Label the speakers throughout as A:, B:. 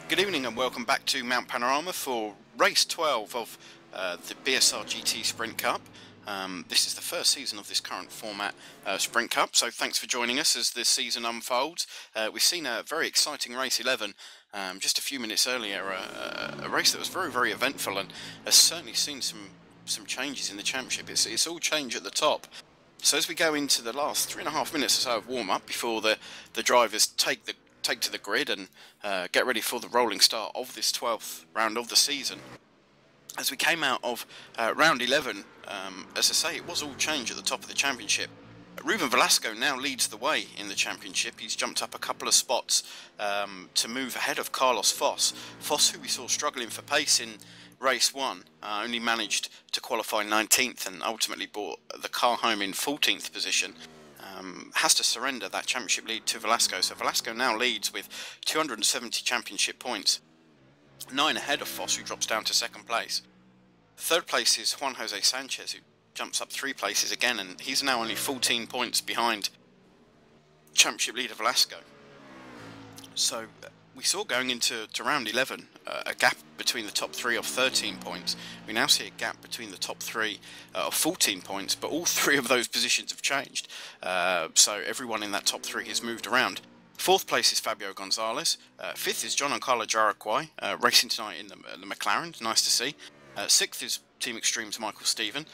A: Good evening and welcome back to Mount Panorama for race 12 of the BSR GT Sprint Cup. This is the first season of this current format Sprint Cup, so thanks for joining us as this season unfolds. We've seen a very exciting race 11 just a few minutes earlier, a race that was very eventful and has certainly seen some changes in the championship. It's all change at the top. So as we go into the last 3.5 minutes or so of warm-up before the drivers take to the grid and get ready for the rolling start of this 12th round of the season. As we came out of round 11, as I say, it was all change at the top of the championship. Ruben Velasco now leads the way in the championship. He's jumped up a couple of spots to move ahead of Carlos Foss. Foss, who we saw struggling for pace in race 1, only managed to qualify 19th and ultimately brought the car home in 14th position. Has to surrender that championship lead to Velasco. So Velasco now leads with 270 championship points, 9 ahead of Foss, who drops down to second place. Third place is Juan Jose Sanchez, who jumps up 3 places again, and he's now only 14 points behind championship leader Velasco. So we saw going into round 11 a gap between the top 3 of 13 points. We now see a gap between the top 3 of 14 points, but all 3 of those positions have changed. So everyone in that top 3 has moved around. 4th place is Fabio Gonzalez. 5th is Giancarlo Jaraquai, racing tonight in the McLaren, nice to see. 6th is Team Extreme's Michael Stephen,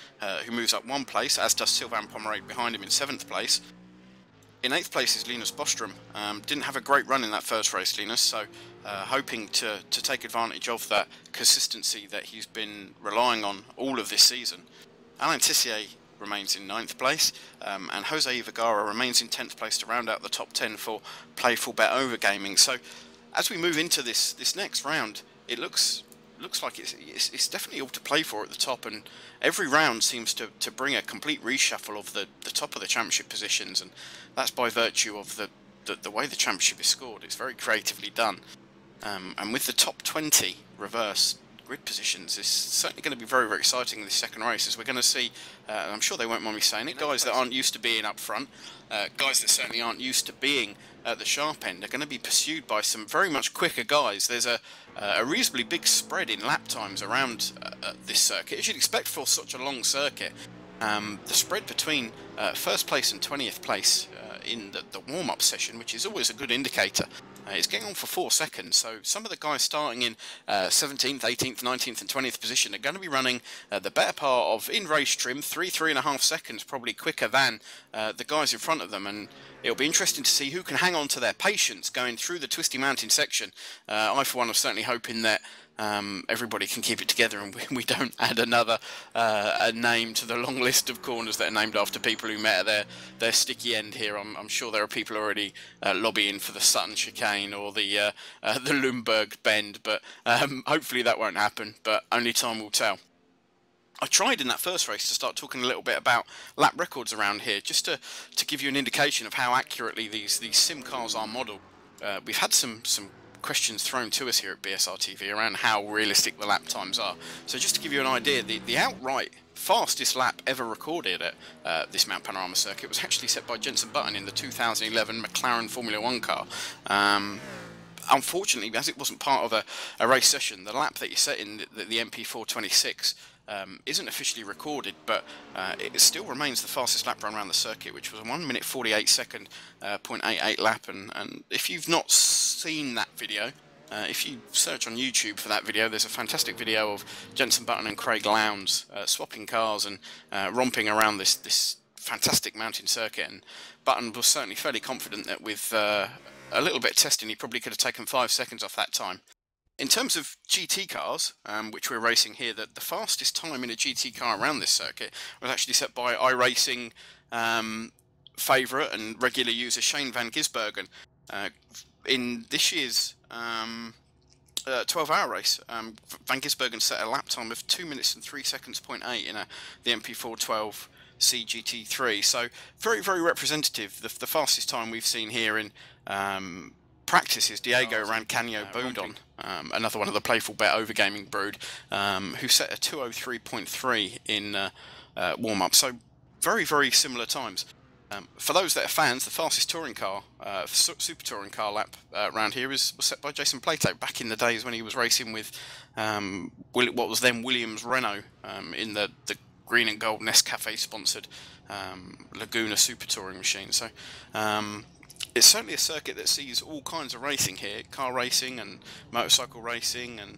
A: who moves up 1 place, as does Sylvain Pomerade behind him in 7th place. In 8th place is Linus Bostrom. Didn't have a great run in that first race, Linus, so hoping to take advantage of that consistency that he's been relying on all of this season. Alain Tissier remains in 9th place, and Jose Vergara remains in 10th place to round out the top 10 for Playful Bet Overgaming. So as we move into this next round, it looks like it's definitely all to play for at the top, and every round seems to bring a complete reshuffle of the top of the championship positions, and that's by virtue of the way the championship is scored. It's very creatively done, and with the top 20 reverse grid positions, it's certainly going to be very exciting in this second race, as we're going to see, and I'm sure they won't mind me saying it, guys that aren't used to being up front, guys that certainly aren't used to being at the sharp end, are going to be pursued by some very much quicker guys. There's a reasonably big spread in lap times around this circuit, as you'd expect for such a long circuit. The spread between first place and 20th place in the warm-up session, which is always a good indicator, it's getting on for 4 seconds. So some of the guys starting in 17th, 18th, 19th and 20th position are going to be running the better part of, in race trim, 3.5 seconds, probably quicker than the guys in front of them, and it'll be interesting to see who can hang on to their patience going through the Twisty Mountain section. I, for one, am certainly hoping that everybody can keep it together and we don't add another a name to the long list of corners that are named after people who met at their sticky end here. I'm sure there are people already lobbying for the Sutton chicane or the Lumberg bend, but hopefully that won't happen, but only time will tell. I tried in that first race to start talking a little bit about lap records around here, just to give you an indication of how accurately these sim cars are modelled. We've had some questions thrown to us here at BSR TV around how realistic the lap times are. So just to give you an idea, the outright fastest lap ever recorded at this Mount Panorama circuit was actually set by Jenson Button in the 2011 McLaren Formula 1 car. Unfortunately, as it wasn't part of a race session, the lap that you set in the MP426 isn't officially recorded, but it still remains the fastest lap run around the circuit, which was a 1 minute 48 second 0.88 lap. And if you've not seen that video, if you search on YouTube for that video, there's a fantastic video of Jenson Button and Craig Lowndes swapping cars and romping around this fantastic mountain circuit. And Button was certainly fairly confident that with a little bit of testing, he probably could have taken 5 seconds off that time. In terms of GT cars, which we're racing here, the fastest time in a GT car around this circuit was actually set by iRacing favourite and regular user Shane van Gisbergen. In this year's 12-hour race, van Gisbergen set a lap time of 2 minutes and 3 seconds, 0.8 in the MP412 CGT3. So very representative. The fastest time we've seen here in practice is Diego Rancagno Boudon, another one of the Playful Bet Overgaming brood, who set a 2:03.3 in warm-up. So very similar times. For those that are fans, the fastest touring car, super touring car lap around here was set by Jason Plato back in the days when he was racing with what was then Williams Renault in the green and gold Nescafe sponsored Laguna super touring machine. So it's certainly a circuit that sees all kinds of racing here, car racing and motorcycle racing and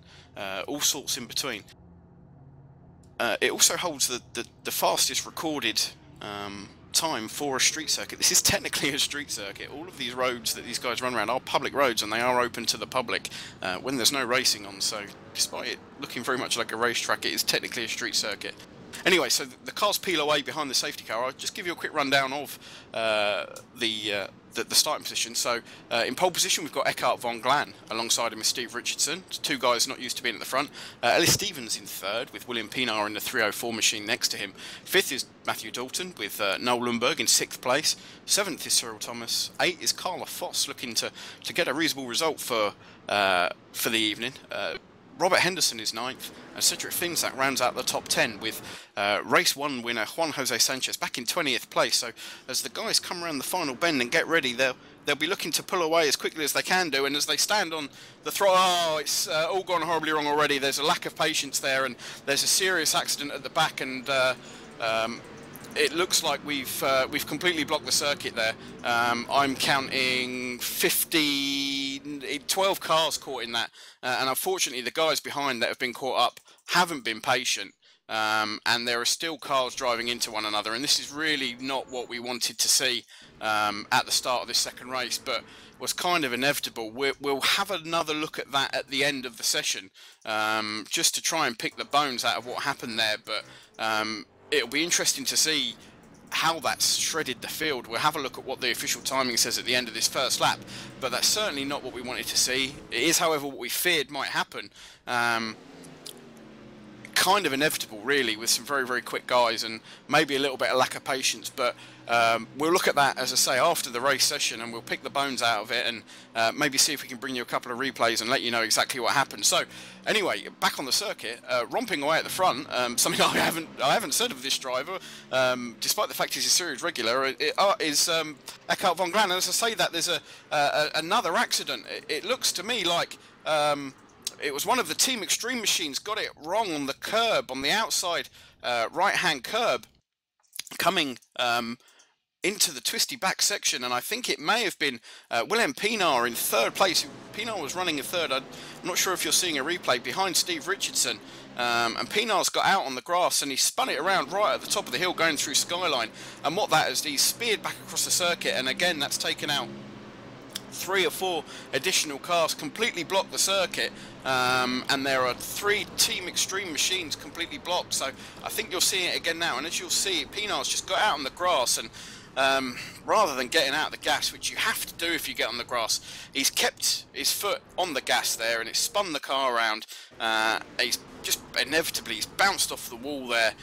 A: all sorts in between. It also holds the fastest recorded time for a street circuit. This is technically a street circuit. All of these roads that these guys run around are public roads, and they are open to the public when there's no racing on. So despite it looking very much like a racetrack, it is technically a street circuit. Anyway, so the cars peel away behind the safety car. I'll just give you a quick rundown of the starting position. So in pole position, we've got Eckhart von Glan alongside him with Steve Richardson. Two guys not used to being at the front. Ellis Stevens in third with William Pinar in the 304 machine next to him. Fifth is Matthew Dalton with Noel Lundberg in sixth place. Seventh is Cyril Thomas. Eighth is Carla Foss looking to get a reasonable result for the evening. Robert Henderson is ninth, and Cedric Finsack rounds out the top 10 with race 1 winner Juan Jose Sanchez back in 20th place. So as the guys come around the final bend and get ready, they'll be looking to pull away as quickly as they can do, and as they stand on the throttle, oh, it's all gone horribly wrong already. There's a lack of patience there, and there's a serious accident at the back, and it looks like we've completely blocked the circuit there. I'm counting 12 cars caught in that, and unfortunately the guys behind that have been caught up haven't been patient, and there are still cars driving into one another, and this is really not what we wanted to see at the start of this second race, but was kind of inevitable. We'll have another look at that at the end of the session, just to try and pick the bones out of what happened there, but it'll be interesting to see how that's shredded the field. We'll have a look at what the official timing says at the end of this first lap, but that's certainly not what we wanted to see. It is, however, what we feared might happen. Kind of inevitable, really, with some very, very quick guys and maybe a little bit of lack of patience, but we'll look at that, as I say, after the race session, and we'll pick the bones out of it and maybe see if we can bring you a couple of replays and let you know exactly what happened. So anyway, back on the circuit, romping away at the front, something I haven't said of this driver, despite the fact he's a series regular, is Eckhart von Glan. And as I say that, there's another accident. It looks to me like it was one of the Team Extreme machines got it wrong on the curb, on the outside right-hand curb, coming into the twisty back section, and I think it may have been William Pinar in third place. Pinar was running in third. I'm not sure if you're seeing a replay behind Steve Richardson, and Pinar's got out on the grass and he spun it around right at the top of the hill going through Skyline, and what that is, he's speared back across the circuit, and again that's taken out 3 or 4 additional cars, completely blocked the circuit, and there are 3 Team Extreme machines completely blocked. So I think you're seeing it again now, and as you'll see, Pinar's just got out on the grass, and rather than getting out of the gas, which you have to do if you get on the grass, he's kept his foot on the gas there, and it spun the car around. He's just inevitably he's bounced off the wall there,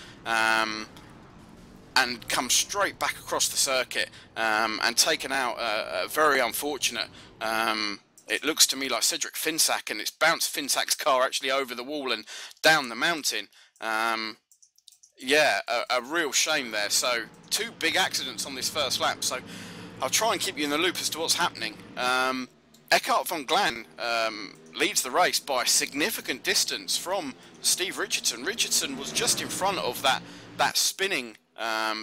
A: and come straight back across the circuit, and taken out very unfortunate. It looks to me like Cedric Finsack, and it's bounced Finsack's car actually over the wall and down the mountain. Yeah, a real shame there. So 2 big accidents on this first lap, so I'll try and keep you in the loop as to what's happening. Eckhart von Glan leads the race by a significant distance from Steve Richardson. Richardson was just in front of that spinning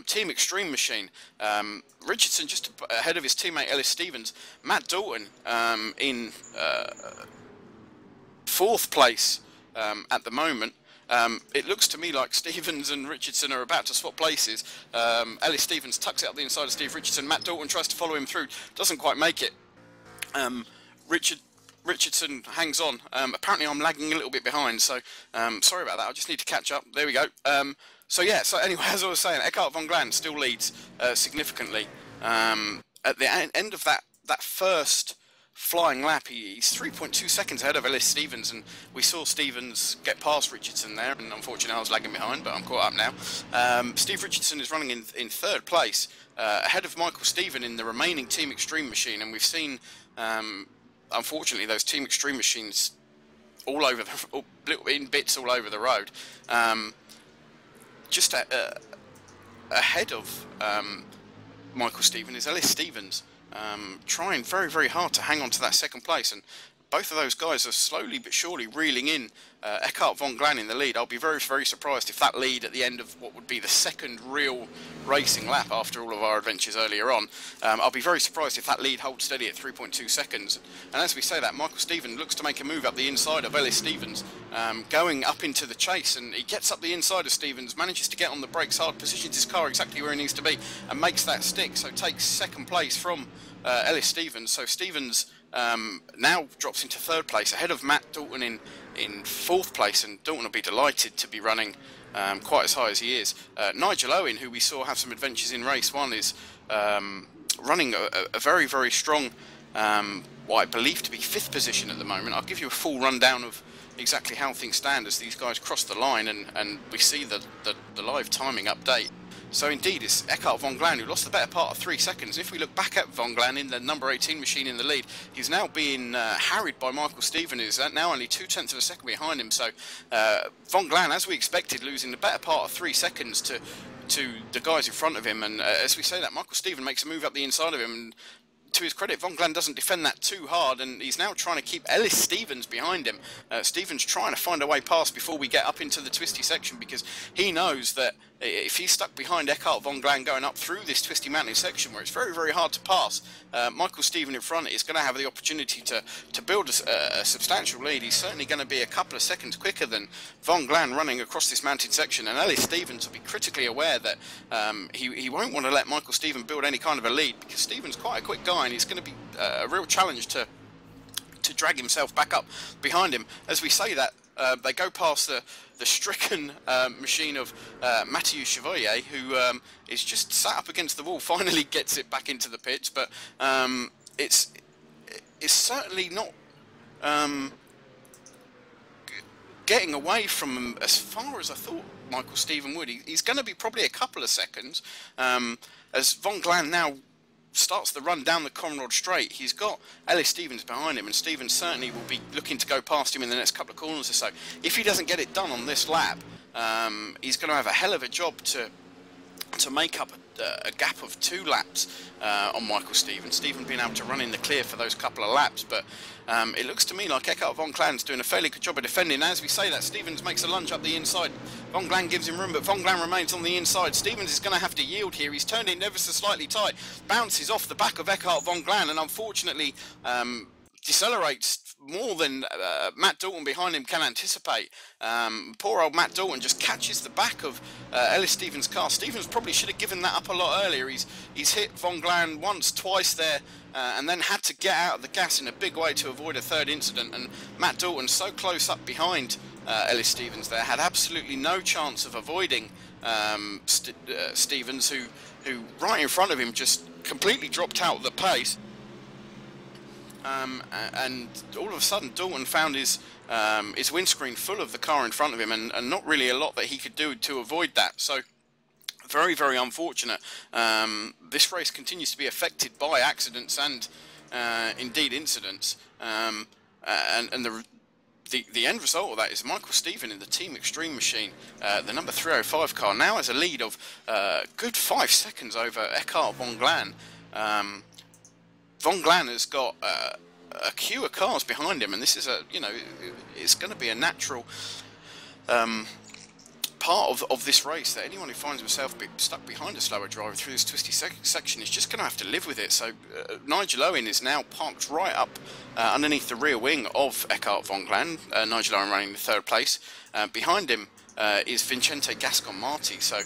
A: Team Extreme machine. Richardson just ahead of his teammate Ellis Stevens. Matt Dalton in 4th place at the moment. It looks to me like Stevens and Richardson are about to swap places. Ellis Stevens tucks it up the inside of Steve Richardson. Matt Dalton tries to follow him through, doesn't quite make it. Richardson hangs on. Apparently I'm lagging a little bit behind, so sorry about that. I just need to catch up. There we go. So yeah, so anyway, as I was saying, Eckhart von Glan still leads significantly. At the end of that first flying lap, he's 3.2 seconds ahead of Ellis Stevens, and we saw Stevens get past Richardson there, and unfortunately I was lagging behind, but I'm caught up now. Steve Richardson is running in 3rd place, ahead of Michael Stephen in the remaining Team Extreme machine, and we've seen, unfortunately, those Team Extreme machines all over in bits all over the road. Just ahead of Michael Stephen is Ellis Stevens, trying very, very hard to hang on to that second place, and both of those guys are slowly but surely reeling in Eckhart von Glan in the lead. I'll be very, very surprised if that lead at the end of what would be the second real racing lap after all of our adventures earlier on, I'll be very surprised if that lead holds steady at 3.2 seconds. And as we say that, Michael Stephen looks to make a move up the inside of Ellis Stevens, going up into the chase, and he gets up the inside of Stevens, manages to get on the brakes hard, positions his car exactly where he needs to be, and makes that stick, so takes second place from Ellis Stevens. So Stevens now drops into third place ahead of Matt Dalton in fourth place, and Dalton will be delighted to be running quite as high as he is. Nigel Owen, who we saw have some adventures in race 1, is running a very, very strong, what I believe to be 5th position at the moment. I'll give you a full rundown of exactly how things stand as these guys cross the line, and we see the live timing update. So indeed, it's Eckhart von Glan who lost the better part of 3 seconds. If we look back at von Glan in the number 18 machine in the lead, he's now being harried by Michael Stephen, who's now only 0.2 of a second behind him. So von Glan, as we expected, losing the better part of 3 seconds to the guys in front of him. And as we say that, Michael Stephen makes a move up the inside of him, and to his credit, von Glan doesn't defend that too hard, and he's now trying to keep Ellis Stevens behind him. Stevens trying to find a way past before we get up into the twisty section, because he knows that if he's stuck behind Eckhart von Glan going up through this twisty mountain section where it's very, very hard to pass, Michael Stephen in front is going to have the opportunity to build a substantial lead. He's certainly going to be a couple of seconds quicker than von Glan running across this mountain section, and Ellis Stevens will be critically aware that he won't want to let Michael Stephen build any kind of a lead, because Stephen's quite a quick guy, and it's going to be a real challenge to drag himself back up behind him. As we say that, they go past the stricken machine of Mathieu Chevalier, who is just sat up against the wall, finally gets it back into the pits, but it's certainly not getting away from him as far as I thought Michael Stephen would. He's going to be probably a couple of seconds, as von Glan now starts the run down the Conrod Straight. He's got Ellis Stevens behind him, and Stevens certainly will be looking to go past him in the next couple of corners or so. If he doesn't get it done on this lap, he's going to have a hell of a job to make up a gap of 2 laps on Michael Stevens. Stephen being able to run in the clear for those couple of laps, but it looks to me like Eckhart von Glan's doing a fairly good job of defending. As we say that, Stevens makes a lunge up the inside. Von Glan gives him room, but von Glan remains on the inside. Stevens is going to have to yield here. He's turned it ever so slightly tight, bounces off the back of Eckhart von Glan, and unfortunately decelerates more than Matt Dalton behind him can anticipate. Poor old Matt Dalton just catches the back of Ellis Stevens' car. Stevens probably should have given that up a lot earlier. He's hit von Glan once, twice there, and then had to get out of the gas in a big way to avoid a third incident. And Matt Dalton, so close up behind Ellis Stevens there, had absolutely no chance of avoiding Stevens, who right in front of him just completely dropped out of the pace. And all of a sudden Dalton found his windscreen full of the car in front of him, and not really a lot that he could do to avoid that. So very, very unfortunate. This race continues to be affected by accidents and indeed incidents, and the end result of that is Michael Stephen in the Team Extreme machine, the number 305 car, now has a lead of good 5 seconds over Eckhart von Glan. Von Glan has got a queue of cars behind him, and this is it's going to be a natural part of this race, that anyone who finds himself stuck behind a slower driver through this twisty section is just going to have to live with it. So Nigel Owen is now parked right up underneath the rear wing of Eckhart von Glan. Nigel Owen running the 3rd place. Behind him is Vincente Gascon Marti. So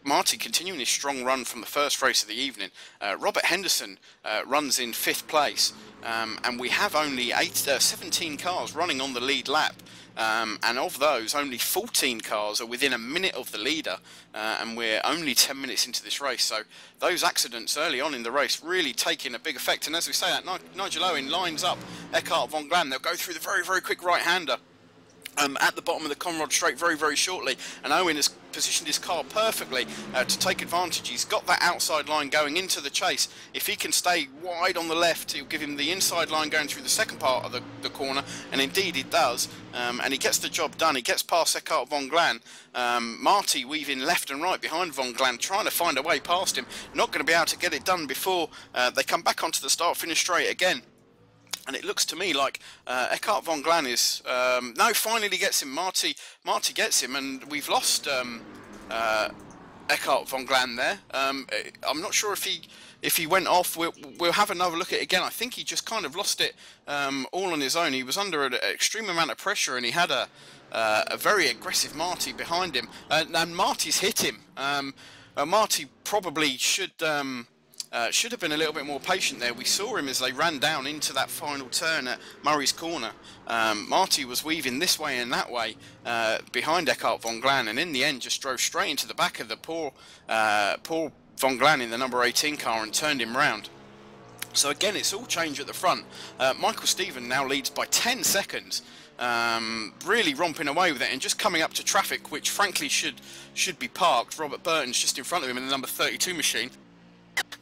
A: Marti continuing his strong run from the first race of the evening. Robert Henderson runs in 5th place, and we have only 17 cars running on the lead lap, and of those only 14 cars are within a minute of the leader, and we're only 10 minutes into this race. So those accidents early on in the race really taking a big effect. And as we say that, Nigel Owen lines up Eckhart von Glan. They'll go through the very, very quick right-hander. at the bottom of the Conrod Straight very shortly, and Owen has positioned his car perfectly to take advantage. He's got that outside line going into the chase. If he can stay wide on the left, he'll give him the inside line going through the second part of the corner, and indeed he does, and he gets the job done. He gets past Eckhart von Glan. Marty weaving left and right behind von Glan, trying to find a way past him, not going to be able to get it done before they come back onto the start-finish straight again. And it looks to me like Eckhart von Glan is no, finally gets him. Marty gets him, and we've lost Eckhart von Glan there. I'm not sure if he went off. We'll have another look at it again. I think he just kind of lost it all on his own. He was under an extreme amount of pressure, and he had a very aggressive Marty behind him, and Marty's hit him. Marty probably should have been a little bit more patient there. We saw him as they ran down into that final turn at Murray's Corner. Marty was weaving this way and that way behind Eckhart von Glan, and in the end just drove straight into the back of the poor von Glan in the number 18 car and turned him round. So again, it's all change at the front. Michael Stephen now leads by 10 seconds. Really romping away with it and just coming up to traffic, which frankly should be parked. Robert Burton's just in front of him in the number 32 machine.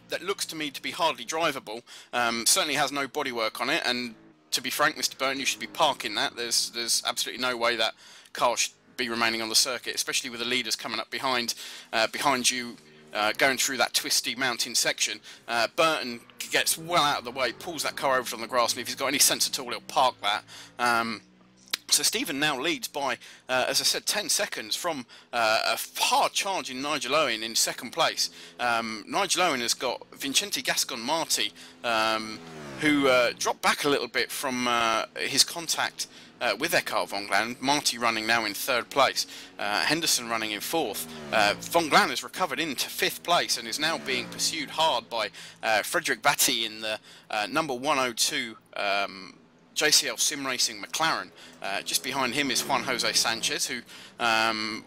A: That looks to me to be hardly drivable. Certainly has no bodywork on it, and to be frank, Mr. Burton, you should be parking that. There's absolutely no way that car should be remaining on the circuit, especially with the leaders coming up behind you, going through that twisty mountain section. Burton gets well out of the way, pulls that car over on the grass, and if he's got any sense at all, he'll park that. So Stephen now leads by, as I said, 10 seconds from a hard charge in Nigel Owen in second place. Nigel Owen has got Vincente Gascon Marti, who dropped back a little bit from his contact with Eckhart von Glan. Marty running now in third place, Henderson running in fourth. Von Glan has recovered into fifth place and is now being pursued hard by Frederick Batty in the number 102 JCL Sim Racing McLaren. Just behind him is Juan Jose Sanchez, who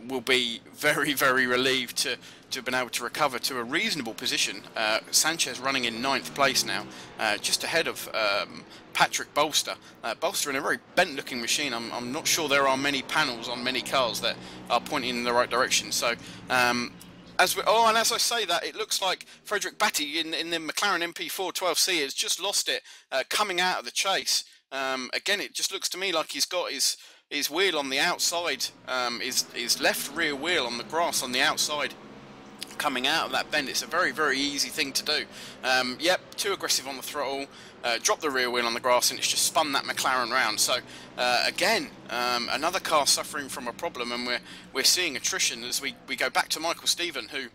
A: will be very relieved to have been able to recover to a reasonable position. Sanchez running in ninth place now, just ahead of Patrick Bolster. Bolster in a very bent looking machine. I'm not sure there are many panels on many cars that are pointing in the right direction. So and as I say that, it looks like Frederick Batty in the McLaren MP412C has just lost it coming out of the chase. Again, it just looks to me like he's got his wheel on the outside, his left rear wheel on the grass on the outside, coming out of that bend. It's a very easy thing to do. Yep, too aggressive on the throttle, dropped the rear wheel on the grass, and it's just spun that McLaren round. So again, another car suffering from a problem, and we're seeing attrition as we go back to Michael Stephen, who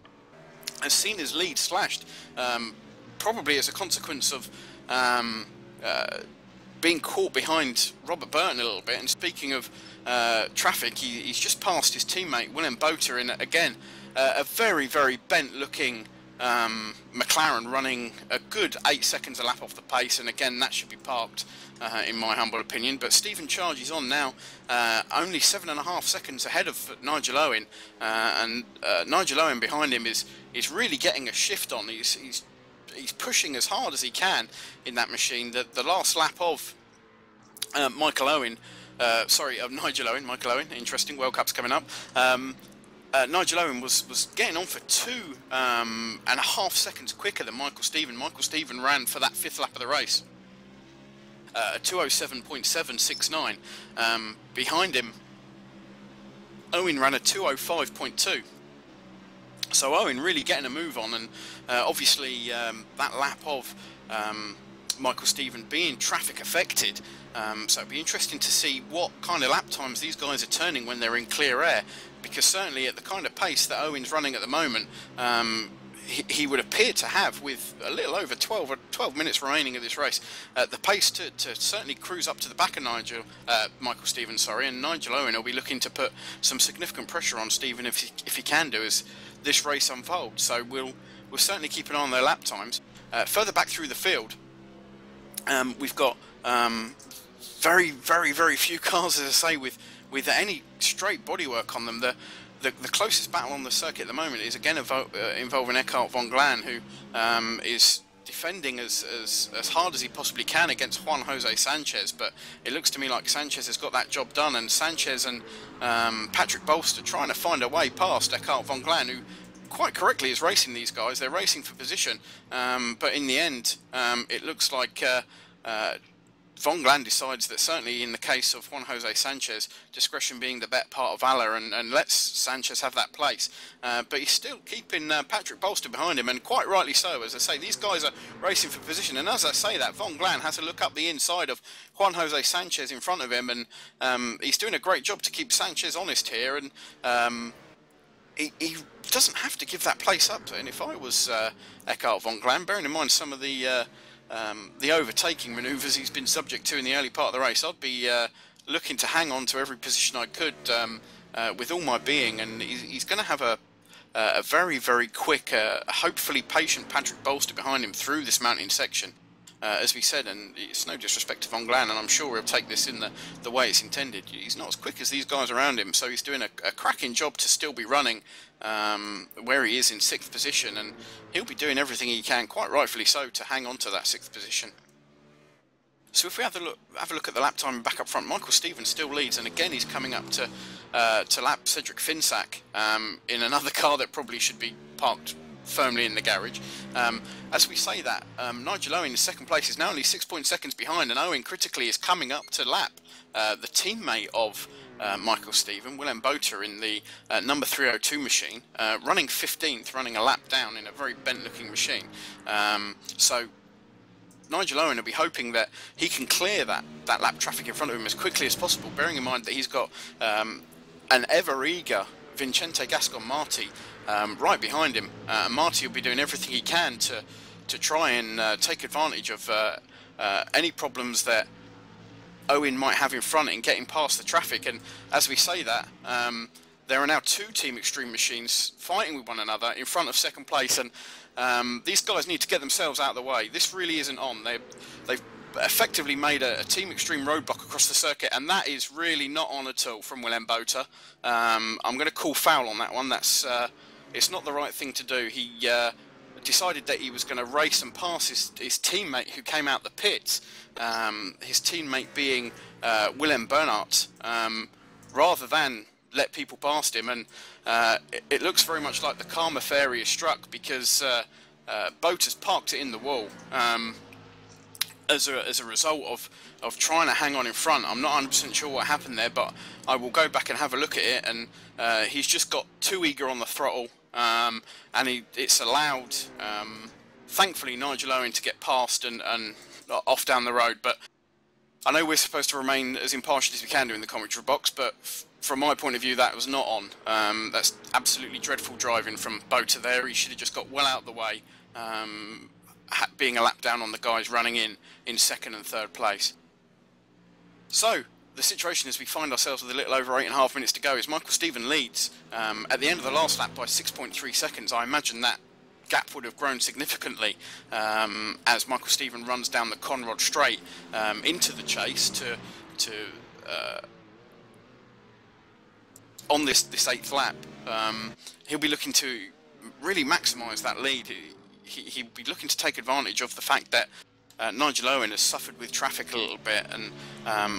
A: has seen his lead slashed, probably as a consequence of being caught behind Robert Burton a little bit. And speaking of traffic, he's just passed his teammate Willem Boter in, again, a very bent looking McLaren running a good 8 seconds a lap off the pace, and again that should be parked in my humble opinion. But Stephen charges on now, only 7.5 seconds ahead of Nigel Owen, and Nigel Owen behind him is really getting a shift on. He's pushing as hard as he can in that machine. The last lap of Nigel Owen, Michael Owen, interesting, World Cup's coming up. Nigel Owen was getting on for 2.5 seconds quicker than Michael Stephen. Michael Stephen ran for that fifth lap of the race a 2:07.769. Behind him, Owen ran a 2:05.2. So Owen really getting a move on, and obviously that lap of Michael Stephen being traffic affected, so it'll be interesting to see what kind of lap times these guys are turning when they're in clear air, because certainly at the kind of pace that Owen's running at the moment, he would appear to have, with a little over 12 minutes remaining of this race, the pace to certainly cruise up to the back of Michael Stephen, and Nigel Owen will be looking to put some significant pressure on Stephen if he can do as this race unfolds. So we'll certainly keep an eye on their lap times. Further back through the field, we've got very few cars, as I say, with any straight bodywork on them. The closest battle on the circuit at the moment is again involving Eckhart von Glan, who is defending as hard as he possibly can against Juan Jose Sanchez, but it looks to me like Sanchez has got that job done, and Sanchez and Patrick Bolster trying to find a way past Eckhart von Glan, who quite correctly is racing these guys. They're racing for position, but in the end it looks like Von Glan decides that, certainly in the case of Juan Jose Sanchez, discretion being the better part of valour, and lets Sanchez have that place. But he's still keeping Patrick Bolster behind him, and quite rightly so. As I say, these guys are racing for position, and as I say that, Von Glan has to look up the inside of Juan Jose Sanchez in front of him, and he's doing a great job to keep Sanchez honest here, and he doesn't have to give that place up. And if I was Eckhart von Glan, bearing in mind some of the overtaking manoeuvres he's been subject to in the early part of the race, I'd be looking to hang on to every position I could with all my being, and he's going to have a very, very quick, hopefully patient Patrick Bolster behind him through this mountain section. As we said, and it's no disrespect to Von Glan, and I'm sure he'll take this in the way it's intended. He's not as quick as these guys around him, so he's doing a cracking job to still be running where he is in 6th position, and he'll be doing everything he can, quite rightfully so, to hang on to that 6th position. So if we have a look at the lap time back up front, Michael Stevens still leads, and again he's coming up to lap Cedric Finsack in another car that probably should be parked firmly in the garage. As we say that, Nigel Owen in 2nd place is now only 6 seconds behind, and Owen critically is coming up to lap the teammate of Michael Stephen, Willem Botha, in the number 302 machine, running 15th, running a lap down in a very bent looking machine. So Nigel Owen will be hoping that he can clear that lap traffic in front of him as quickly as possible, bearing in mind that he's got an ever eager Vincente Gascon-Marti right behind him. Marti will be doing everything he can to try and take advantage of any problems that Owen might have in front in getting past the traffic. And as we say that, there are now 2 Team Extreme machines fighting with one another in front of 2nd place, and these guys need to get themselves out of the way. This really isn't on. They've effectively made a Team Extreme roadblock across the circuit, and that is really not on at all from Willem Botha. I'm going to call foul on that one. It's not the right thing to do. He decided that he was going to race and pass his teammate who came out the pits, his teammate being Willem Bernhardt, rather than let people past him, and it looks very much like the karma fairy is struck, because Botha's parked it in the wall as a result of trying to hang on in front. I'm not 100% sure what happened there, but I will go back and have a look at it, and he's just got too eager on the throttle, and it's allowed, thankfully, Nigel Owen to get past and off down the road. But I know we're supposed to remain as impartial as we can do in the commentary box, but from my point of view, that was not on. That's absolutely dreadful driving from Botha there. He should have just got well out of the way, being a lap down on the guys running in 2nd and 3rd place. So the situation as we find ourselves with a little over 8.5 minutes to go is Michael Stephen leads at the end of the last lap by 6.3 seconds. I imagine that gap would have grown significantly as Michael Stephen runs down the Conrod straight into the chase on this 8th lap. He'll be looking to really maximise that lead. He'll be looking to take advantage of the fact that Nigel Owen has suffered with traffic a little bit, and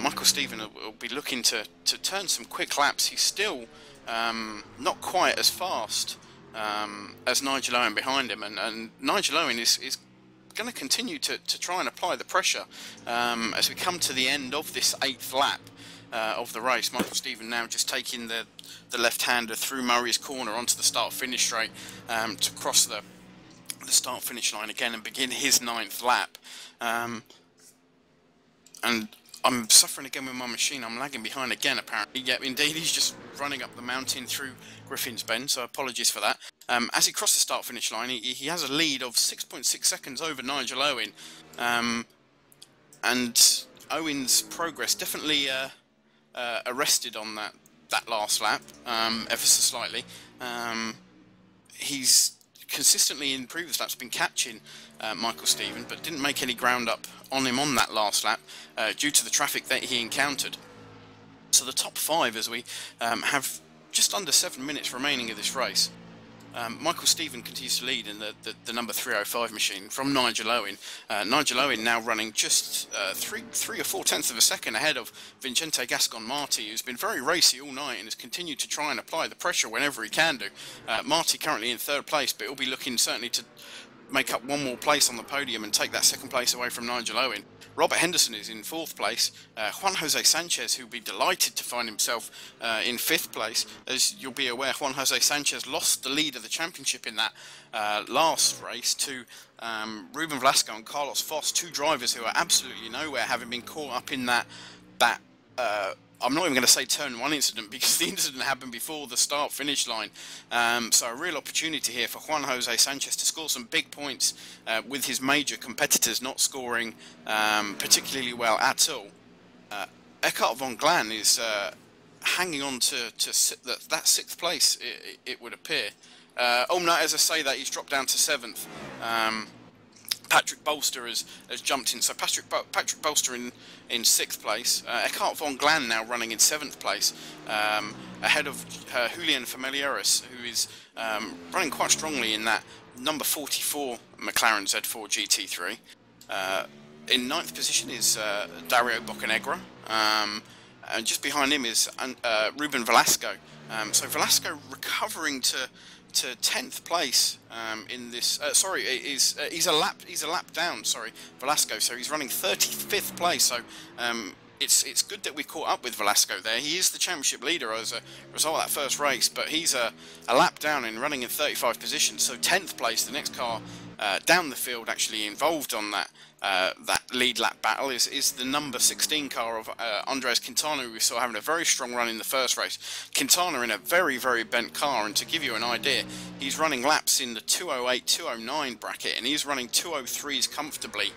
A: Michael Stephen will be looking to turn some quick laps. He's still not quite as fast as Nigel Owen behind him, and Nigel Owen is going to continue to try and apply the pressure as we come to the end of this 8th lap of the race. Michael Stephen now just taking the left-hander through Murray's Corner onto the start-finish straight to cross the start-finish line again and begin his 9th lap. And I'm suffering again with my machine. I'm lagging behind again, apparently. Yeah, indeed, he's just running up the mountain through Griffin's Bend, so apologies for that. As he crossed the start-finish line, he has a lead of 6.6 seconds over Nigel Owen. And Owen's progress definitely arrested on that last lap, ever so slightly. He's consistently in previous laps been catching Michael Stephen, but didn't make any ground up on him on that last lap due to the traffic that he encountered. So the top 5, as we have just under 7 minutes remaining of this race. Michael Stephen continues to lead in the number 305 machine from Nigel Owen. Nigel Owen now running just 3 or 4 tenths of a second ahead of Vincente Gascon-Marti, who's been very racy all night and has continued to try and apply the pressure whenever he can do. Marti currently in 3rd place, but he'll be looking certainly to make up one more place on the podium and take that 2nd place away from Nigel Owen. Robert Henderson is in 4th place. Juan Jose Sanchez, who'll be delighted to find himself in 5th place. As you'll be aware, Juan Jose Sanchez lost the lead of the championship in that last race to Ruben Velasco and Carlos Foss, 2 drivers who are absolutely nowhere, having been caught up in that I'm not even going to say turn 1 incident, because the incident happened before the start-finish line. So a real opportunity here for Juan Jose Sanchez to score some big points with his major competitors not scoring particularly well at all. Eckhart von Glan is hanging on to that 6th place, it would appear. Oh no, as I say that, he's dropped down to 7th. Patrick Bolster has jumped in, so Patrick Bolster in 6th place. Eckhart von Glan now running in 7th place, ahead of Julian Familiaris, who is running quite strongly in that number 44 McLaren Z4 GT3. In 9th position is Dario Boccanegra, and just behind him is Ruben Velasco. So Velasco recovering to 10th place in this. Sorry, he's a lap down. Sorry, Velasco. So he's running 35th place. So it's good that we caught up with Velasco there. He is the championship leader as a result of that first race, but he's a lap down and running in 35 positions. So 10th place, the next car down the field actually involved on that lead lap battle is the number 16 car of Andres Quintana, who we saw having a very strong run in the first race. Quintana in a very, very bent car, and to give you an idea, he's running laps in the 208, 209 bracket, and he's running 203s comfortably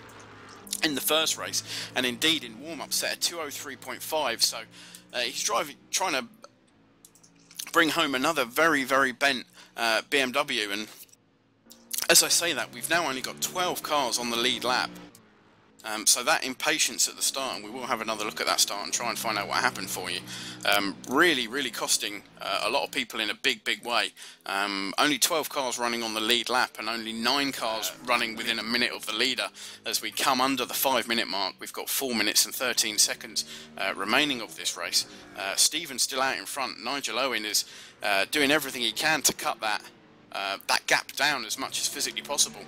A: in the first race, and indeed in warm-up set at 203.5, so he's trying to bring home another very, very bent BMW, and as I say that, we've now only got 12 cars on the lead lap. So that impatience at the start, and we will have another look at that start and try and find out what happened for you, really, really costing a lot of people in a big, big way. Only 12 cars running on the lead lap and only 9 cars running within a minute of the leader. As we come under the 5-minute mark, we've got 4 minutes and 13 seconds remaining of this race. Stephen's still out in front. Nigel Owen is doing everything he can to cut that gap down as much as physically possible.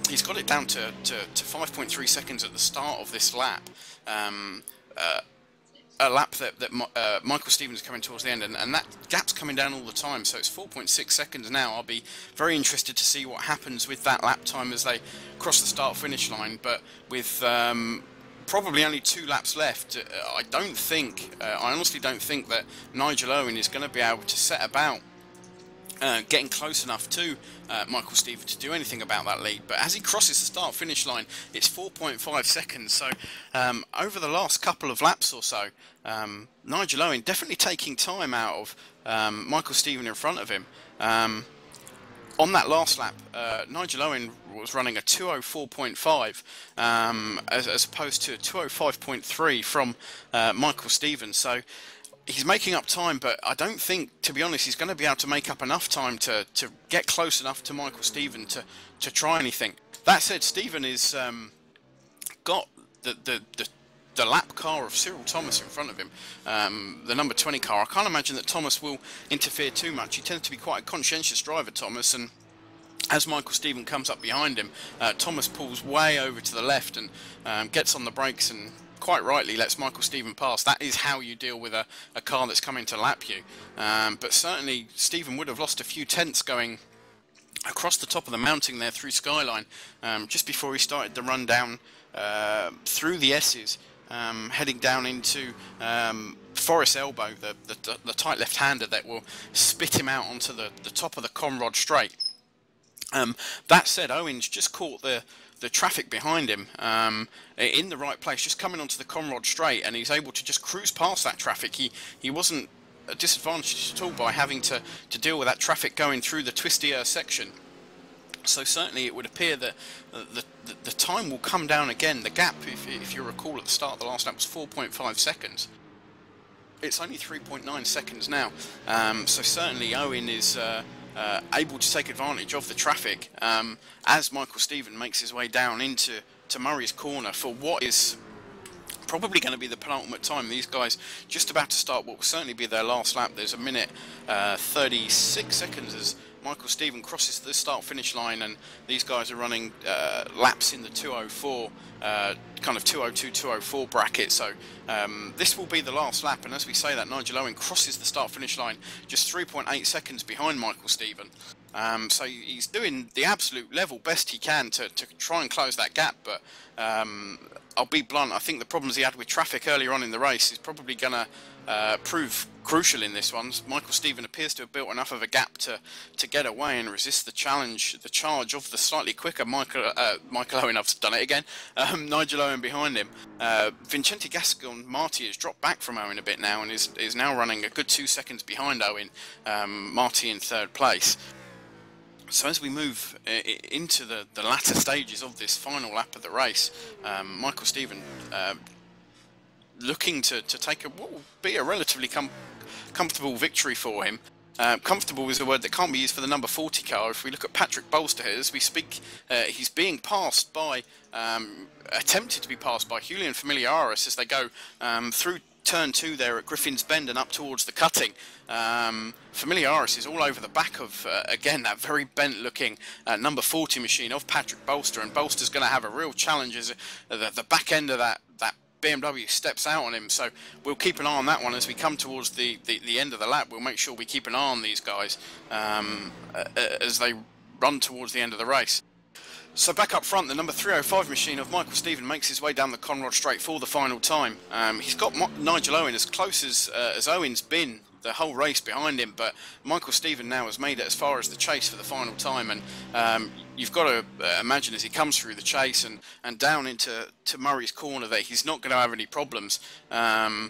A: He's got it down to 5.3 seconds at the start of this lap. A lap that Michael Stevens is coming towards the end, and that gap's coming down all the time, so it's 4.6 seconds now. I'll be very interested to see what happens with that lap time as they cross the start-finish line, but with probably only 2 laps left, I honestly don't think that Nigel Owen is going to be able to set about getting close enough to Michael Stephen to do anything about that lead. But as he crosses the start-finish line, it's 4.5 seconds. So over the last couple of laps or so, Nigel Owen definitely taking time out of Michael Stephen in front of him. On that last lap, Nigel Owen was running a 204.5 as opposed to a 205.3 from Michael Stephen. So he's making up time, but I don't think, to be honest, he's going to be able to make up enough time to get close enough to Michael Stephen to try anything. That said, Stephen is got the lap car of Cyril Thomas in front of him, the number 20 car. I can't imagine that Thomas will interfere too much. He tends to be quite a conscientious driver, Thomas, and as Michael Stephen comes up behind him, Thomas pulls way over to the left and gets on the brakes and quite rightly lets Michael Stephen pass. That is how you deal with a car that's coming to lap you. But certainly Stephen would have lost a few tenths going across the top of the mounting there through Skyline just before he started the run down through the S's, heading down into Forest Elbow, the tight left-hander that will spit him out onto the top of the Conrod Straight. That said, Owens just caught the traffic behind him in the right place, just coming onto the Conrod Straight, and he's able to just cruise past that traffic. He wasn't disadvantaged at all by having to deal with that traffic going through the twistier section. So certainly it would appear that the time will come down again. The gap, if you recall, at the start of the last lap was 4.5 seconds. It's only 3.9 seconds now. So certainly Owen is able to take advantage of the traffic as Michael Stephen makes his way down into Murray's corner for what is probably going to be the penultimate time. These guys just about to start what will certainly be their last lap. There's a minute 36 seconds as Michael Stephen crosses the start finish line, and these guys are running laps in the 204 kind of 202 204 bracket. So this will be the last lap, and as we say that, Nigel Owen crosses the start finish line just 3.8 seconds behind Michael Stephen. So he's doing the absolute level best he can to try and close that gap, but I'll be blunt, I think the problems he had with traffic earlier on in the race is probably going to prove crucial in this one. Michael Stephen appears to have built enough of a gap to get away and resist the charge of the slightly quicker Michael Owen. I've done it again. Nigel Owen behind him. Vincenti Gascon-Marti has dropped back from Owen a bit now and is now running a good 2 seconds behind Owen. Marti in third place. So as we move into the latter stages of this final lap of the race, Michael Stephen looking to take what will be a relatively comfortable victory for him. Comfortable is a word that can't be used for the number 40 car. If we look at Patrick Bolster here, as we speak, he's being passed by, attempted to be passed by Julian Familiaris as they go through turn 2 there at Griffin's Bend and up towards the cutting. Familiaris is all over the back of, again, that very bent looking number 40 machine of Patrick Bolster, and Bolster's going to have a real challenge as the back end of that BMW steps out on him. So we'll keep an eye on that one as we come towards the end of the lap. We'll make sure we keep an eye on these guys as they run towards the end of the race. So back up front, the number 305 machine of Michael Stephen makes his way down the Conrod Straight for the final time. He's got Nigel Owen as close as Owen's been the whole race behind him, but Michael Stephen now has made it as far as the chase for the final time, and you've got to imagine as he comes through the chase and down into Murray's corner that he's not going to have any problems. I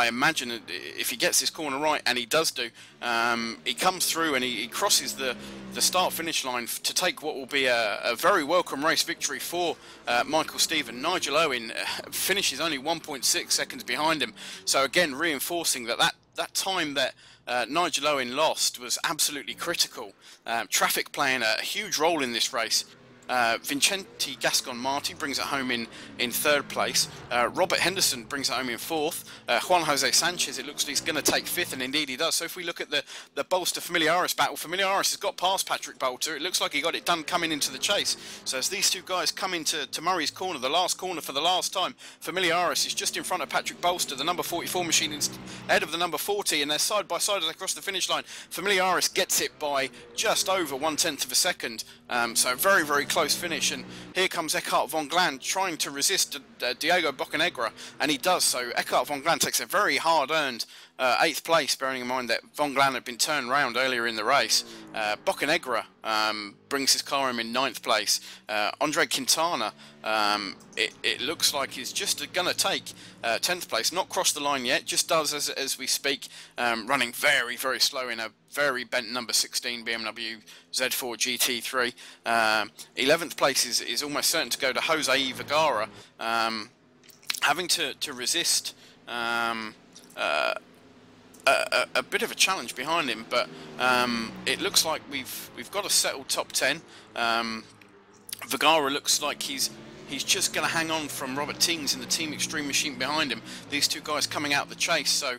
A: imagine if he gets this corner right, and he does do, he comes through and he crosses the start-finish line to take what will be a very welcome race victory for Michael Stephen. Nigel Owen finishes only 1.6 seconds behind him, so again reinforcing that time that Nigel Owen lost was absolutely critical. Traffic playing a huge role in this race. Vincenti Gascon-Marti brings it home in third place. Robert Henderson brings it home in fourth. Juan Jose Sanchez, it looks like he's going to take fifth, and indeed he does. So if we look at the Bolster Familiaris battle, Familiaris has got past Patrick Bolter. It looks like he got it done coming into the chase. So as these two guys come into Murray's corner, the last corner for the last time, Familiaris is just in front of Patrick Bolster. The number 44 machine is ahead of the number 40, and they're side by side as they cross the finish line. Familiaris gets it by just over 1/10 of a second. So very, very close finish, and here comes Eckhart von Gland trying to resist Diego Boccanegra, and he does. So Eckhart von Gland takes a very hard-earned 8th place, bearing in mind that von Gland had been turned round earlier in the race. Boccanegra brings his car home in 9th place. Andre Quintana, it looks like he's just going to take 10th place, not crossed the line yet, just does as we speak, running very, very slow in a very bent number 16 BMW Z4 GT3. 11th place is almost certain to go to Jose Vergara, having to resist a bit of a challenge behind him, but it looks like we've got a settled top 10. Vergara looks like he's just going to hang on from Robert Tings in the Team Extreme machine behind him. These two guys coming out the chase, so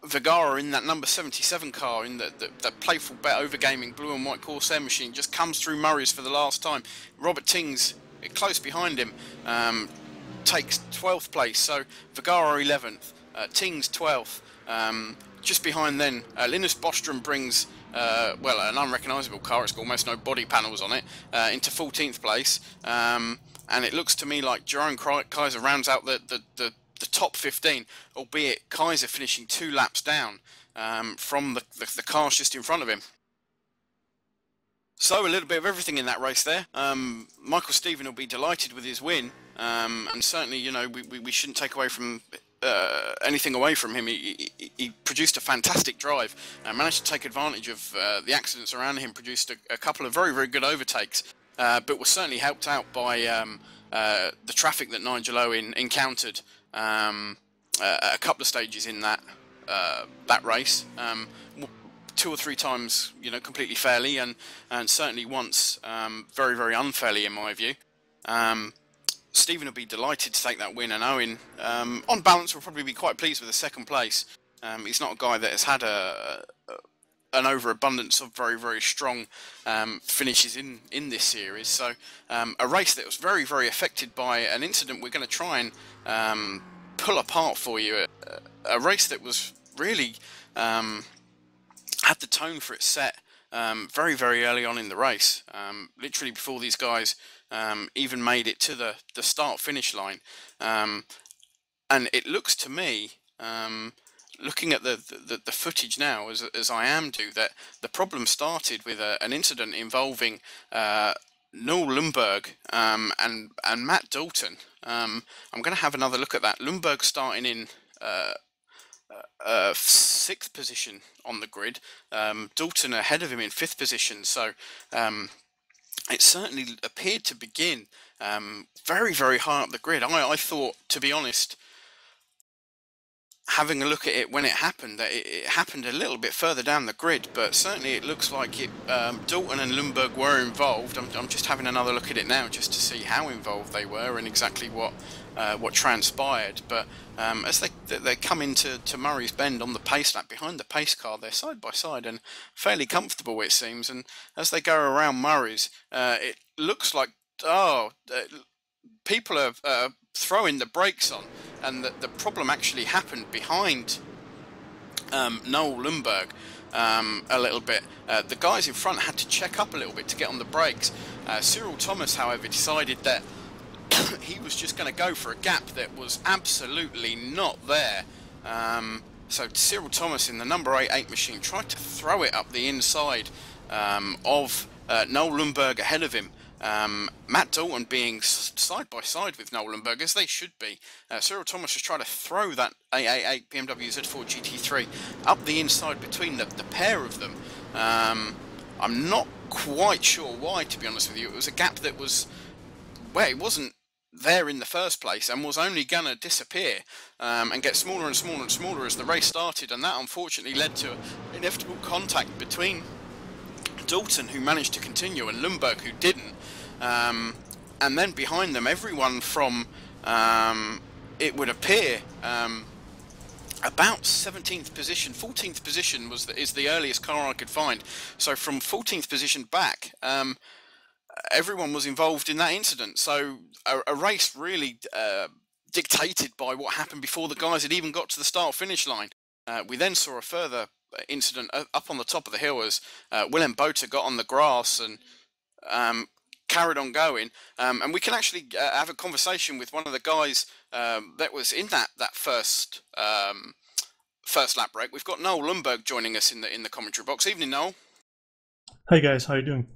A: Vergara in that number 77 car, in the playful bet overgaming blue and white Corsair machine, just comes through Murray's for the last time. Robert Tings close behind him takes 12th place, so Vergara 11th, Tings 12th. Just behind then, Linus Bostrom brings well, an unrecognisable car, it's got almost no body panels on it, into 14th place, and it looks to me like Jerome Kaiser rounds out the top 15, albeit Kaiser finishing 2 laps down from the cars just in front of him. So a little bit of everything in that race there. Michael Stephen will be delighted with his win, and certainly, you know, we shouldn't take away from anything away from him. He produced a fantastic drive and managed to take advantage of the accidents around him, produced a couple of very, very good overtakes, but was certainly helped out by the traffic that Nigel Owen encountered a couple of stages in that that race. 2 or 3 times, completely fairly, and certainly once very, very unfairly in my view. Stephen will be delighted to take that win, and Owen, on balance, will probably be quite pleased with the second place. He's not a guy that has had an overabundance of very, very strong finishes in this series. So a race that was very, very affected by an incident we're going to try and pull apart for you. A race that was really had the tone for it set very, very early on in the race, literally before these guys even made it to the start-finish line. And it looks to me, looking at the footage now, as I do, that the problem started with an incident involving Noel Lundberg and Matt Dalton. I'm going to have another look at that. Lundberg starting in 6th position on the grid, Dalton ahead of him in 5th position. So it certainly appeared to begin very, very high up the grid. I thought, to be honest, having a look at it when it happened, that it happened a little bit further down the grid, but certainly it looks like Dalton and Lundberg were involved. I'm just having another look at it now just to see how involved they were and exactly what transpired. But as they come into Murray's Bend on the pace lap behind the pace car, they're side by side and fairly comfortable, it seems. And as they go around Murray's, it looks like people are throwing the brakes on, and the problem actually happened behind Noel Lundberg a little bit. The guys in front had to check up a little bit to get on the brakes. Cyril Thomas, however, decided that he was just going to go for a gap that was absolutely not there. So Cyril Thomas in the number 88 machine tried to throw it up the inside of Noel Lundberg ahead of him. Matt Dalton being side by side with Noel Lundberg, as they should be. Cyril Thomas was trying to throw that 888 BMW Z4 GT3 up the inside between the pair of them. I'm not quite sure why, to be honest with you. It was a gap that was, well, it wasn't there in the first place and was only going to disappear and get smaller and smaller and smaller as the race started, and that unfortunately led to inevitable contact between Dalton, who managed to continue, and Lundberg, who didn't. And then behind them, everyone from, it would appear, about 17th position, 14th position is the earliest car I could find. So from 14th position back, everyone was involved in that incident. So a race really dictated by what happened before the guys had even got to the start-finish line. We then saw a further incident up on the top of the hill as Willem Botha got on the grass and carried on going, and we can actually have a conversation with one of the guys that was in that first lap break. We've got Noel Lundberg joining us in the commentary box. Evening, Noel.
B: Hey guys, how you doing?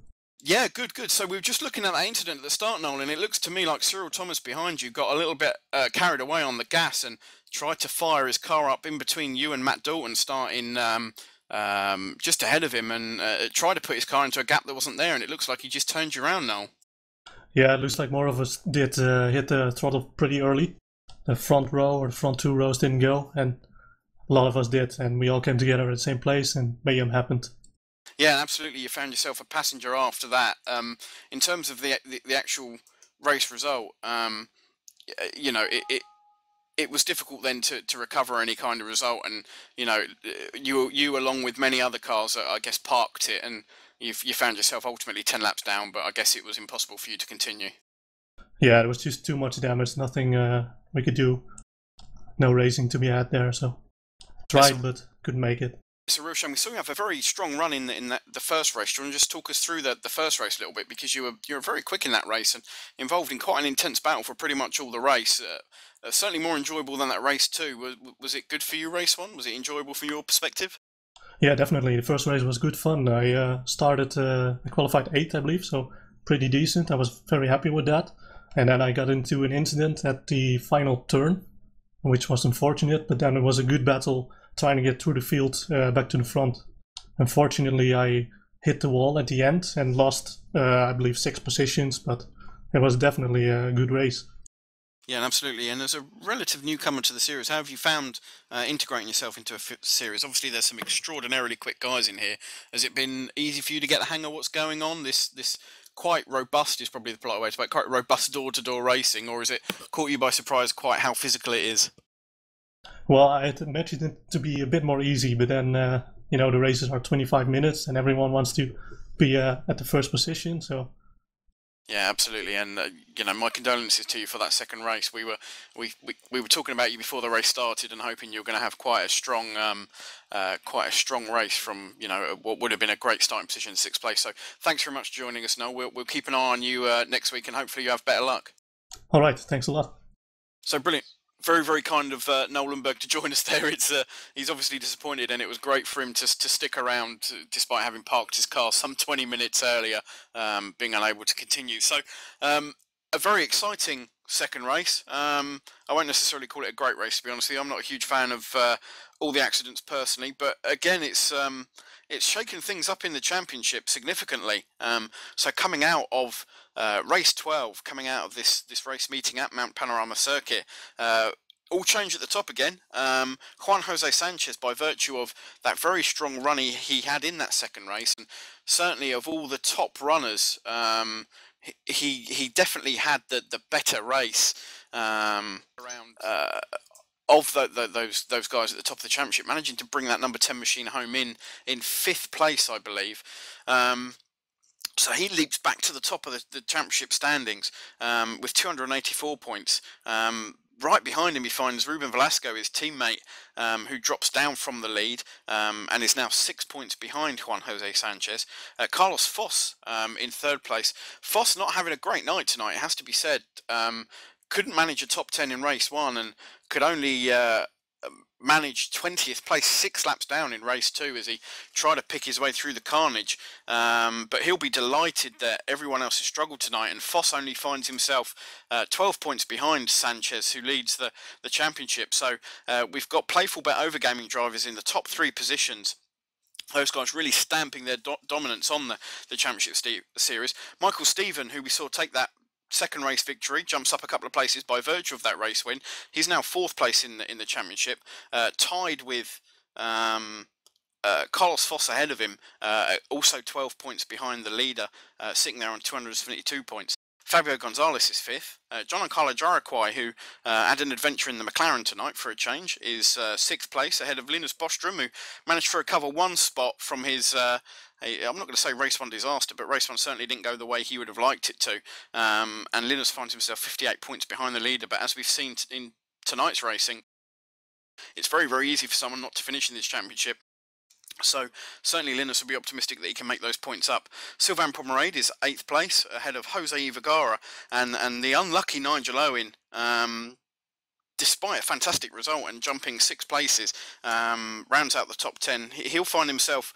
A: Yeah, good. So we were just looking at that incident at the start, Noel, and it looks to me like Cyril Thomas behind you got a little bit carried away on the gas and tried to fire his car up in between you and Matt Dalton, starting just ahead of him, and tried to put his car into a gap that wasn't there, and it looks like he just turned you around, Noel.
B: Yeah, it looks like more of us did hit the throttle pretty early. The front row or the front 2 rows didn't go, and a lot of us did, and we all came together at the same place, and mayhem happened.
A: Yeah, absolutely. You found yourself a passenger after that. In terms of the actual race result, you know, it was difficult then to recover any kind of result, and you know, you along with many other cars, I guess, parked it, and you found yourself ultimately 10 laps down. But I guess it was impossible for you to continue.
B: Yeah, there was just too much damage. Nothing we could do. No racing to be had there, so tried but couldn't make it.
A: It's a real shame. We saw you have a very strong run in the first race. Do you want to just talk us through the first race a little bit, because you were very quick in that race and involved in quite an intense battle for pretty much all the race. Certainly more enjoyable than that race 2. Was it good for you, race 1? Was it enjoyable from your perspective?
B: Yeah, definitely. The first race was good fun. I I qualified 8th, I believe, so pretty decent. I was very happy with that. And then I got into an incident at the final turn, which was unfortunate, but then it was a good battle trying to get through the field back to the front. Unfortunately, I hit the wall at the end and lost, I believe, 6 positions, but it was definitely a good race.
A: Yeah, absolutely. And as a relative newcomer to the series, how have you found integrating yourself into a series? Obviously, there's some extraordinarily quick guys in here. Has it been easy for you to get the hang of what's going on? This quite robust is probably the polite way to put it, quite robust door-to-door racing, or has it caught you by surprise quite how physical it is?
B: Well, I had imagined it to be a bit more easy, but then the races are 25 minutes, and everyone wants to be at the first position. So
A: Yeah, absolutely, and my condolences to you for that second race. We were talking about you before the race started, and hoping you were going to have quite a strong race from what would have been a great starting position in sixth place. So thanks very much for joining us, Noel. We'll keep an eye on you next week, and hopefully you have better luck.
B: all right, thanks a lot.
A: So brilliant. Very, very kind of Nolenberg to join us there. He's obviously disappointed, and it was great for him to stick around despite having parked his car some 20 minutes earlier, being unable to continue. So a very exciting second race. I won't necessarily call it a great race, to be honest with you. I'm not a huge fan of all the accidents personally, but again, it's shaken things up in the championship significantly. So coming out of race 12, coming out of this race meeting at Mount Panorama Circuit, all change at the top again. Juan Jose Sanchez, by virtue of that very strong run he had in that second race, and certainly of all the top runners, he definitely had the better race around. Of those guys at the top of the championship, managing to bring that number 10 machine home in fifth place, I believe. So he leaps back to the top of the championship standings with 284 points. Right behind him, he finds Ruben Velasco, his teammate, who drops down from the lead and is now 6 points behind Juan Jose Sanchez. Carlos Foss in third place. Foss not having a great night tonight, it has to be said. Couldn't manage a top 10 in race one, and could only manage 20th place 6 laps down in race 2 as he tried to pick his way through the carnage. But he'll be delighted that everyone else has struggled tonight, and Foss only finds himself 12 points behind Sanchez, who leads the championship. So we've got playful bet overgaming drivers in the top 3 positions. Those guys really stamping their dominance on the championship series. Michael Stephen, who we saw take that second race victory, jumps up a couple of places by virtue of that race win. He's now 4th place in the championship, tied with Carlos Foss ahead of him, also 12 points behind the leader, sitting there on 272 points. Fabio Gonzalez is 5th. Giancarlo Jaraquai, who had an adventure in the McLaren tonight for a change, is 6th place ahead of Linus Bostrom, who managed to recover 1 spot from his, I'm not going to say race 1 disaster, but race 1 certainly didn't go the way he would have liked it to. And Linus finds himself 58 points behind the leader, but as we've seen in tonight's racing, it's very, very easy for someone not to finish in this championship. So certainly Linus will be optimistic that he can make those points up. Sylvain Pomerade is 8th place ahead of Jose Vergara, and the unlucky Nigel Owen, despite a fantastic result and jumping 6 places, rounds out the top 10. He'll find himself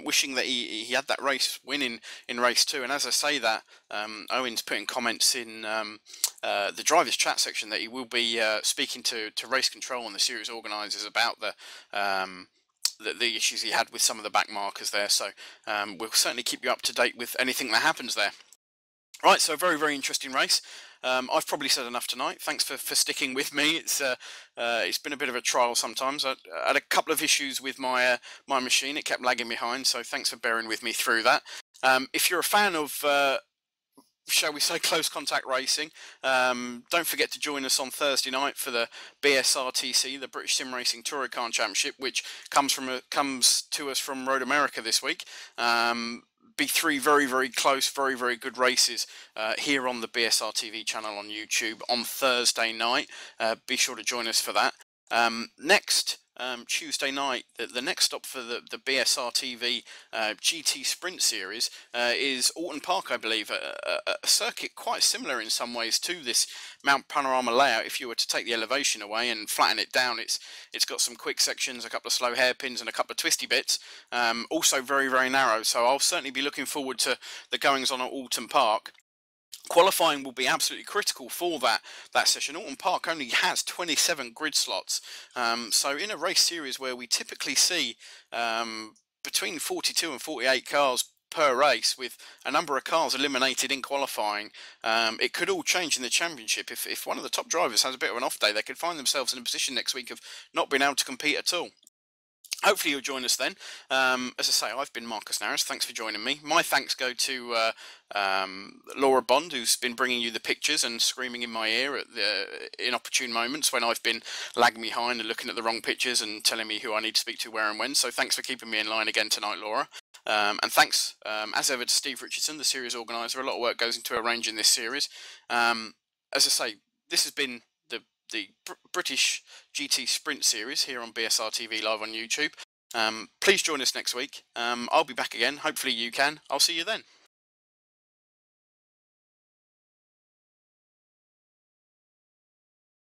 A: wishing that he had that race win in race 2. And as I say that, Owen's putting comments in the drivers chat section that he will be speaking to race control and the series organisers about the issues he had with some of the back markers there. So we'll certainly keep you up to date with anything that happens there. Right, so a very, very interesting race. I've probably said enough tonight. Thanks for sticking with me. It's been a bit of a trial sometimes. I had a couple of issues with my machine. It kept lagging behind, so thanks for bearing with me through that. If you're a fan of shall we say, close contact racing, don't forget to join us on Thursday night for the BSR TC, the British Sim Racing Touring Car Championship, which comes to us from Road America this week. Be 3 very, very close, very, very good races here on the BSR TV channel on YouTube on Thursday night. Be sure to join us for that. Next Tuesday night, the next stop for the BSR TV GT Sprint Series is Alton Park, I believe, a circuit quite similar in some ways to this Mount Panorama layout. If you were to take the elevation away and flatten it down, it's got some quick sections, a couple of slow hairpins and a couple of twisty bits, also very, very narrow. So I'll certainly be looking forward to the goings on at Alton Park. Qualifying will be absolutely critical for that session. Alton Park only has 27 grid slots, so in a race series where we typically see between 42 and 48 cars per race, with a number of cars eliminated in qualifying, it could all change in the championship. If one of the top drivers has a bit of an off day, they could find themselves in a position next week of not being able to compete at all. Hopefully you'll join us then. As I say, I've been Marcus Naris. Thanks for joining me. My thanks go to Laura Bond, who's been bringing you the pictures and screaming in my ear at the inopportune moments when I've been lagging behind and looking at the wrong pictures and telling me who I need to speak to where and when. So thanks for keeping me in line again tonight, Laura. And thanks, as ever, to Steve Richardson, the series organiser. A lot of work goes into arranging this series. As I say, this has been the British GT Sprint Series here on BSR TV live on YouTube. Please join us next week. I'll be back again. Hopefully you can. I'll see you then.